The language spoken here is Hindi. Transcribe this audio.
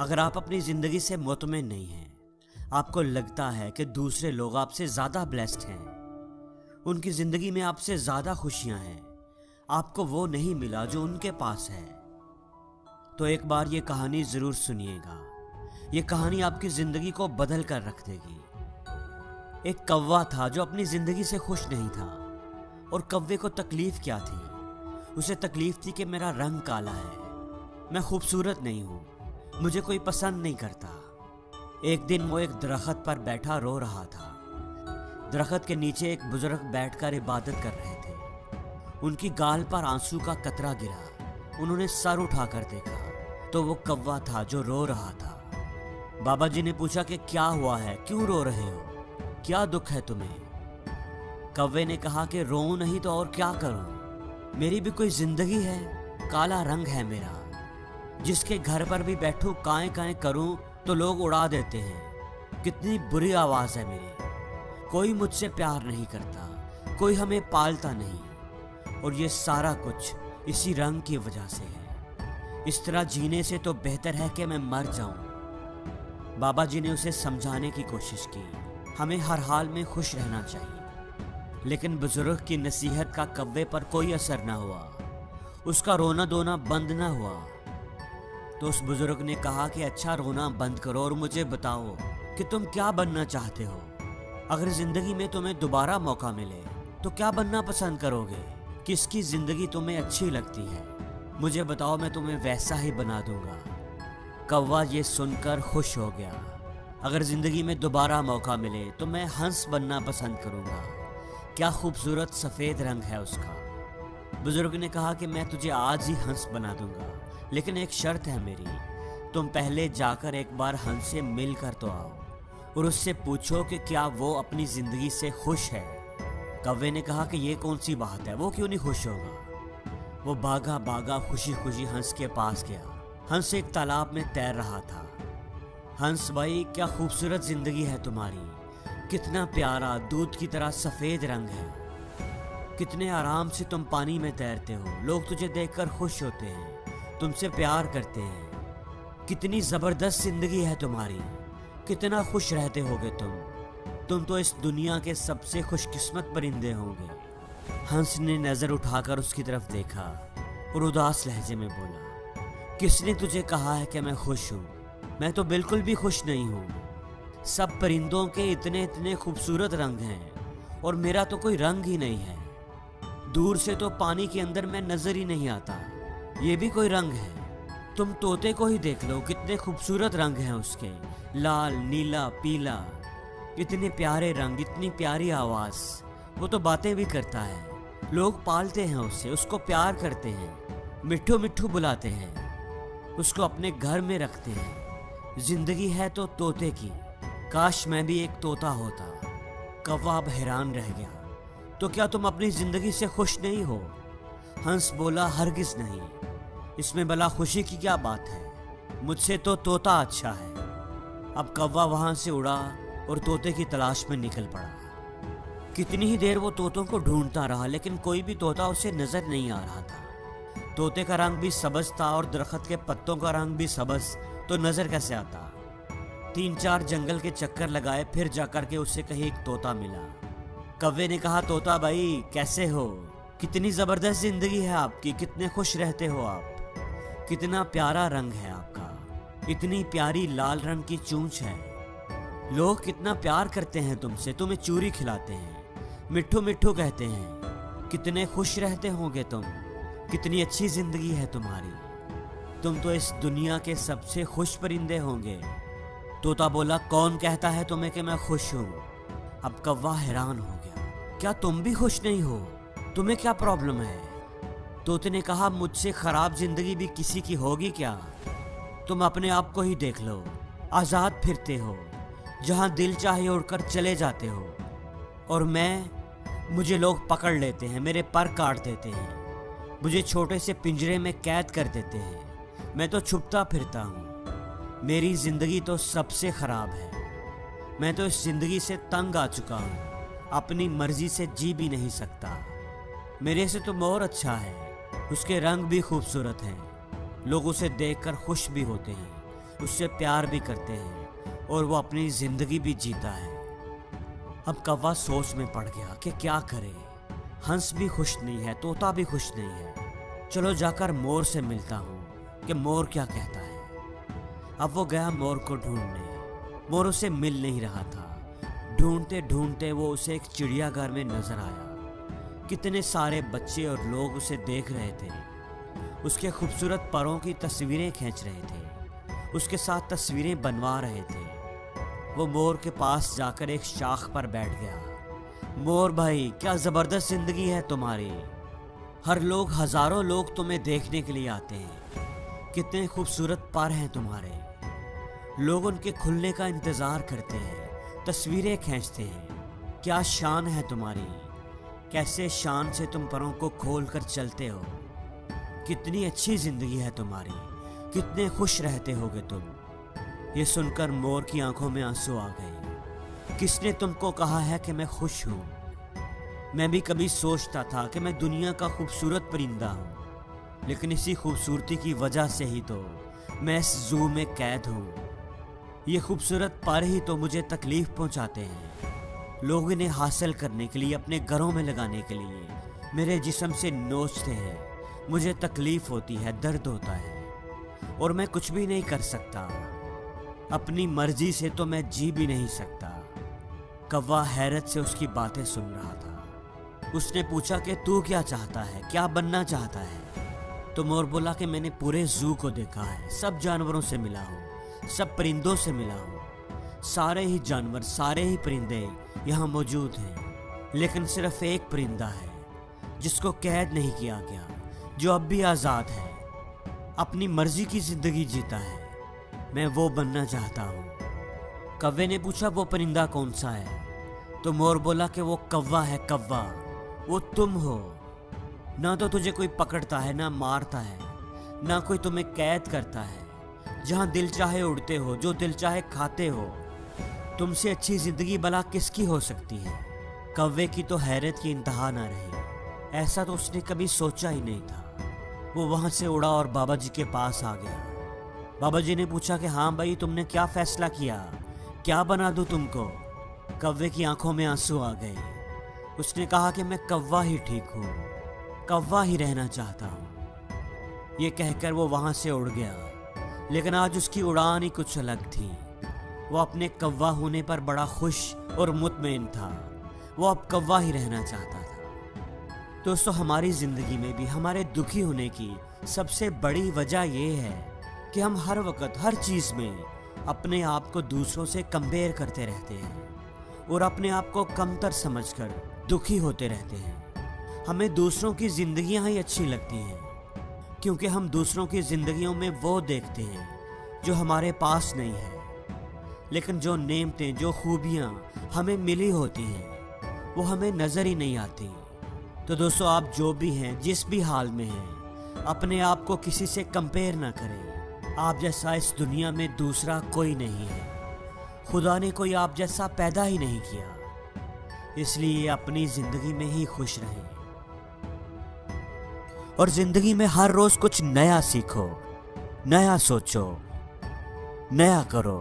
अगर आप अपनी ज़िंदगी से मुतमिन नहीं हैं, आपको लगता है कि दूसरे लोग आपसे ज़्यादा ब्लेस्ड हैं, उनकी ज़िंदगी में आपसे ज़्यादा खुशियां हैं, आपको वो नहीं मिला जो उनके पास है, तो एक बार ये कहानी ज़रूर सुनिएगा। ये कहानी आपकी ज़िंदगी को बदल कर रख देगी। एक कौवा था जो अपनी ज़िंदगी से खुश नहीं था। और कौवे को तकलीफ़ क्या थी? उसे तकलीफ़ थी कि मेरा रंग काला है, मैं खूबसूरत नहीं हूँ, मुझे कोई पसंद नहीं करता। एक दिन वो एक दरख्त पर बैठा रो रहा था। दरख्त के नीचे एक बुजुर्ग बैठकर इबादत कर रहे थे। उनकी गाल पर आंसू का कतरा गिरा। उन्होंने सर उठाकर देखा तो वो कौवा था जो रो रहा था। बाबा जी ने पूछा कि क्या हुआ है, क्यों रो रहे हो, क्या दुख है तुम्हें? कौवे ने कहा कि रोऊं नहीं तो और क्या करूं, मेरी भी कोई जिंदगी है, काला रंग है मेरा। जिसके घर पर भी बैठूं काएं काएं करूं तो लोग उड़ा देते हैं। कितनी बुरी आवाज़ है मेरी। कोई मुझसे प्यार नहीं करता, कोई हमें पालता नहीं, और ये सारा कुछ इसी रंग की वजह से है। इस तरह जीने से तो बेहतर है कि मैं मर जाऊं। बाबा जी ने उसे समझाने की कोशिश की, हमें हर हाल में खुश रहना चाहिए। लेकिन बुजुर्ग की नसीहत का कौवे पर कोई असर ना हुआ। उसका रोना धोना बंद ना हुआ। तो उस बुजुर्ग ने कहा कि अच्छा, रोना बंद करो और मुझे बताओ कि तुम क्या बनना चाहते हो। अगर जिंदगी में तुम्हें दोबारा मौका मिले तो क्या बनना पसंद करोगे? किसकी जिंदगी तुम्हें अच्छी लगती है? मुझे बताओ, मैं तुम्हें वैसा ही बना दूंगा। कौवा ये सुनकर खुश हो गया। अगर जिंदगी में दोबारा मौका मिले तो मैं हंस बनना पसंद करूंगा। क्या खूबसूरत सफ़ेद रंग है उसका। बुजुर्ग ने कहा कि मैं तुझे आज ही हंस बना दूंगा, लेकिन एक शर्त है मेरी, तुम पहले जाकर एक बार हंस से मिल कर तो आओ और उससे पूछो कि क्या वो अपनी ज़िंदगी से खुश है। कौवे ने कहा कि ये कौन सी बात है, वो क्यों नहीं खुश होगा। वो भागा भागा खुशी खुशी हंस के पास गया। हंस एक तालाब में तैर रहा था। हंस भाई, क्या खूबसूरत ज़िंदगी है तुम्हारी, कितना प्यारा दूध की तरह सफ़ेद रंग है, कितने आराम से तुम पानी में तैरते हो, लोग तुझे देखकर खुश होते हैं, तुमसे प्यार करते हैं। कितनी ज़बरदस्त ज़िंदगी है तुम्हारी, कितना खुश रहते होगे तुम तो इस दुनिया के सबसे खुशकिस्मत परिंदे होंगे। हंस ने नज़र उठाकर उसकी तरफ देखा और उदास लहजे में बोला, किसने तुझे कहा है कि मैं खुश हूँ? मैं तो बिल्कुल भी खुश नहीं हूँ। सब परिंदों के इतने इतने खूबसूरत रंग हैं और मेरा तो कोई रंग ही नहीं है। दूर से तो पानी के अंदर मैं नजर ही नहीं आता, ये भी कोई रंग है? तुम तोते को ही देख लो, कितने खूबसूरत रंग हैं उसके, लाल नीला पीला, इतने प्यारे रंग, इतनी प्यारी आवाज़। वो तो बातें भी करता है, लोग पालते हैं उसे, उसको प्यार करते हैं, मिट्ठू मिट्ठू बुलाते हैं, उसको अपने घर में रखते हैं। जिंदगी है तो तोते की, काश मैं भी एक तोता होता। कौवा अब हैरान रह गया। तो क्या तुम अपनी जिंदगी से खुश नहीं हो? हंस बोला, हरगिज नहीं, इसमें भला खुशी की क्या बात है, मुझसे तो तोता अच्छा है। अब कौवा वहां से उड़ा और तोते की तलाश में निकल पड़ा। कितनी ही देर वो तोतों को ढूंढता रहा, लेकिन कोई भी तोता उसे नजर नहीं आ रहा था। तोते का रंग भी सब्ज था और दरख्त के पत्तों का रंग भी सब्ज, तो नजर कैसे आता? 3-4 जंगल के चक्कर लगाए, फिर जाकर के उससे कहीं एक तोता मिला। कौवे ने कहा, तोता भाई कैसे हो, कितनी ज़बरदस्त ज़िंदगी है आपकी, कितने खुश रहते हो आप, कितना प्यारा रंग है आपका, इतनी प्यारी लाल रंग की चोंच है, लोग कितना प्यार करते हैं तुमसे, तुम्हें चूरी खिलाते हैं, मिट्ठू मिट्ठू कहते हैं, कितने खुश रहते होंगे तुम, कितनी अच्छी ज़िंदगी है तुम्हारी, तुम तो इस दुनिया के सबसे खुश परिंदे होंगे। तोता बोला, कौन कहता है तुम्हें कि मैं खुश हूँ? अब कौवा हैरान हो गया, क्या तुम भी खुश नहीं हो? तुम्हें क्या प्रॉब्लम है? तोते ने कहा, मुझसे खराब जिंदगी भी किसी की होगी क्या? तुम अपने आप को ही देख लो, आज़ाद फिरते हो, जहाँ दिल चाहे उड़कर चले जाते हो, और मुझे लोग पकड़ लेते हैं, मेरे पर काट देते हैं, मुझे छोटे से पिंजरे में कैद कर देते हैं, मैं तो छुपता फिरता हूँ। मेरी ज़िंदगी तो सबसे ख़राब है, मैं तो इस ज़िंदगी से तंग आ चुका हूँ, अपनी मर्ज़ी से जी भी नहीं सकता। मेरे से तो मोर अच्छा है, उसके रंग भी खूबसूरत हैं, लोग उसे देखकर खुश भी होते हैं, उससे प्यार भी करते हैं और वो अपनी जिंदगी भी जीता है। अब कौवा सोच में पड़ गया कि क्या करे। हंस भी खुश नहीं है, तोता भी खुश नहीं है। चलो जाकर मोर से मिलता हूँ कि मोर क्या कहता है। अब वो गया मोर को ढूंढने। मोर उसे मिल नहीं रहा था। ढूंढते ढूंढते वो उसे एक चिड़ियाघर में नजर आया। कितने सारे बच्चे और लोग उसे देख रहे थे। उसके खूबसूरत परों की तस्वीरें खींच रहे थे, उसके साथ तस्वीरें बनवा रहे थे। वो मोर के पास जाकर एक शाख पर बैठ गया। मोर भाई, क्या ज़बरदस्त ज़िंदगी है तुम्हारी। हर लोग, हज़ारों लोग तुम्हें देखने के लिए आते हैं। कितने खूबसूरत पर हैं तुम्हारे। लोग उनके खुलने का इंतज़ार करते हैं, तस्वीरें खींचते हैं। क्या शान है तुम्हारी। कैसे शान से तुम परों को खोल कर चलते हो। कितनी अच्छी ज़िंदगी है तुम्हारी। कितने खुश रहते होगे तुम। ये सुनकर मोर की आंखों में आंसू आ गए। किसने तुमको कहा है कि मैं खुश हूँ। मैं भी कभी सोचता था कि मैं दुनिया का खूबसूरत परिंदा हूँ, लेकिन इसी खूबसूरती की वजह से ही तो मैं इस जू में कैद हूँ। ये खूबसूरत पर ही तो मुझे तकलीफ पहुँचाते हैं। लोग इन्हें हासिल करने के लिए, अपने घरों में लगाने के लिए मेरे जिस्म से नोचते हैं। मुझे तकलीफ होती है, दर्द होता है और मैं कुछ भी नहीं कर सकता। अपनी मर्जी से तो मैं जी भी नहीं सकता। कौवा हैरत से उसकी बातें सुन रहा था। उसने पूछा कि तू क्या चाहता है, क्या बनना चाहता है। तो मोर बोला कि मैंने पूरे जू को देखा है, सब जानवरों से मिला हूँ, सब परिंदों से मिला हूँ। सारे ही जानवर, सारे ही परिंदे यहाँ मौजूद हैं, लेकिन सिर्फ एक परिंदा है जिसको कैद नहीं किया गया, जो अब भी आज़ाद है, अपनी मर्जी की ज़िंदगी जीता है। मैं वो बनना चाहता हूँ। कौवे ने पूछा वो परिंदा कौन सा है। तो मोर बोला कि वो कौवा है, कौवा। वो तुम हो। ना तो तुझे कोई पकड़ता है, ना मारता है, ना कोई तुम्हें कैद करता है। जहाँ दिल चाहे उड़ते हो, जो दिल चाहे खाते हो। तुमसे अच्छी ज़िंदगी भला किसकी हो सकती है। कौवे की तो हैरत की इंतहा ना रही। ऐसा तो उसने कभी सोचा ही नहीं था। वो वहाँ से उड़ा और बाबा जी के पास आ गया। बाबा जी ने पूछा कि हाँ भाई, तुमने क्या फैसला किया, क्या बना दूँ तुमको। कौवे की आंखों में आंसू आ गए। उसने कहा कि मैं कौवा ही ठीक हूँ, कौवा ही रहना चाहता हूँ। ये कहकर वो वहाँ से उड़ गया, लेकिन आज उसकी उड़ान ही कुछ अलग थी। वो अपने कौवा होने पर बड़ा खुश और मुतमईन था। वो अब कौवा ही रहना चाहता था। दोस्तों, हमारी ज़िंदगी में भी हमारे दुखी होने की सबसे बड़ी वजह ये है कि हम हर वक्त, हर चीज़ में अपने आप को दूसरों से कंपेयर करते रहते हैं और अपने आप को कमतर समझकर दुखी होते रहते हैं। हमें दूसरों की ज़िंदगियां ही अच्छी लगती हैं, क्योंकि हम दूसरों की ज़िंदगियों में वो देखते हैं जो हमारे पास नहीं है। लेकिन जो नेमतें, जो खूबियाँ हमें मिली होती हैं, वो हमें नज़र ही नहीं आती। तो दोस्तों, आप जो भी हैं, जिस भी हाल में हैं, अपने आप को किसी से कंपेयर ना करें। आप जैसा इस दुनिया में दूसरा कोई नहीं है। खुदा ने कोई आप जैसा पैदा ही नहीं किया। इसलिए अपनी ज़िंदगी में ही खुश रहें और ज़िंदगी में हर रोज़ कुछ नया सीखो, नया सोचो, नया करो।